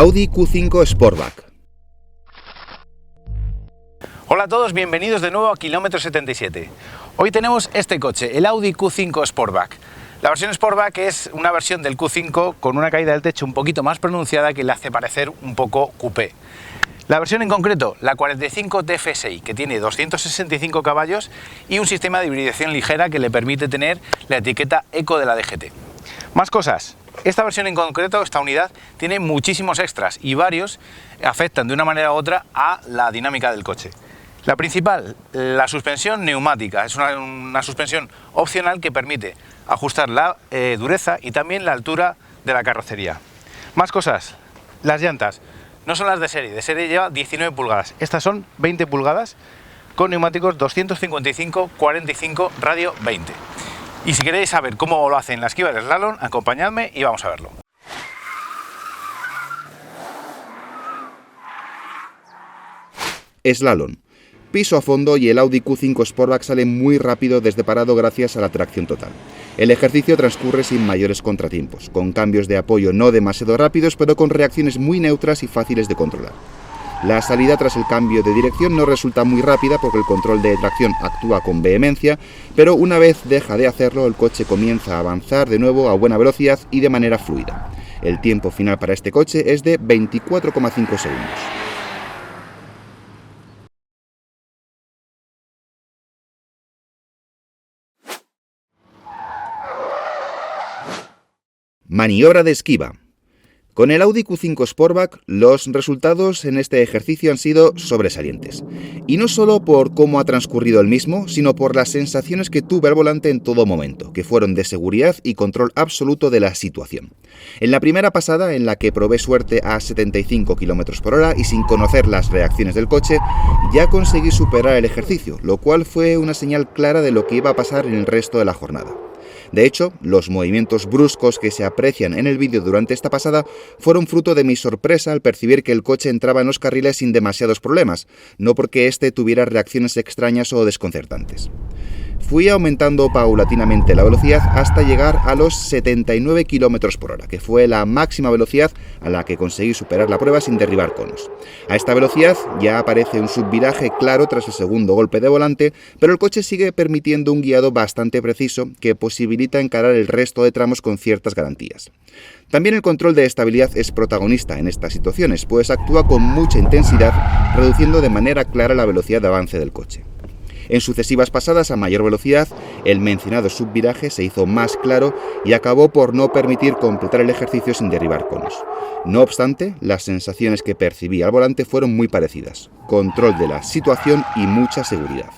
Audi Q5 Sportback. Hola a todos, bienvenidos de nuevo a Kilómetro 77. Hoy tenemos este coche, el Audi Q5 Sportback. La versión Sportback es una versión del Q5 con una caída del techo un poquito más pronunciada que le hace parecer un poco coupé. La versión en concreto, la 45 TFSI, que tiene 265 caballos y un sistema de hibridación ligera que le permite tener la etiqueta Eco de la DGT. Más cosas. Esta versión en concreto, esta unidad, tiene muchísimos extras y varios afectan de una manera u otra a la dinámica del coche. La principal, la suspensión neumática, es una suspensión opcional que permite ajustar la dureza y también la altura de la carrocería. Más cosas, las llantas no son las de serie lleva 19 pulgadas, estas son 20 pulgadas con neumáticos 255-45 radio 20. Y si queréis saber cómo lo hacen las esquivas de slalom, acompañadme y vamos a verlo. Slalom. Piso a fondo y el Audi Q5 Sportback sale muy rápido desde parado gracias a la tracción total. El ejercicio transcurre sin mayores contratiempos, con cambios de apoyo no demasiado rápidos, pero con reacciones muy neutras y fáciles de controlar. La salida tras el cambio de dirección no resulta muy rápida porque el control de tracción actúa con vehemencia, pero una vez deja de hacerlo, el coche comienza a avanzar de nuevo a buena velocidad y de manera fluida. El tiempo final para este coche es de 24,5 segundos. Maniobra de esquiva. Con el Audi Q5 Sportback, los resultados en este ejercicio han sido sobresalientes. Y no solo por cómo ha transcurrido el mismo, sino por las sensaciones que tuve al volante en todo momento, que fueron de seguridad y control absoluto de la situación. En la primera pasada, en la que probé suerte a 75 km por hora y sin conocer las reacciones del coche, ya conseguí superar el ejercicio, lo cual fue una señal clara de lo que iba a pasar en el resto de la jornada. De hecho, los movimientos bruscos que se aprecian en el vídeo durante esta pasada fueron fruto de mi sorpresa al percibir que el coche entraba en los carriles sin demasiados problemas, no porque este tuviera reacciones extrañas o desconcertantes. Fui aumentando paulatinamente la velocidad hasta llegar a los 79 km por hora, que fue la máxima velocidad a la que conseguí superar la prueba sin derribar conos. A esta velocidad ya aparece un subviraje claro tras el segundo golpe de volante, pero el coche sigue permitiendo un guiado bastante preciso que posibilita encarar el resto de tramos con ciertas garantías. También el control de estabilidad es protagonista en estas situaciones, pues actúa con mucha intensidad, reduciendo de manera clara la velocidad de avance del coche. En sucesivas pasadas a mayor velocidad, el mencionado subviraje se hizo más claro y acabó por no permitir completar el ejercicio sin derribar conos. No obstante, las sensaciones que percibí al volante fueron muy parecidas: control de la situación y mucha seguridad.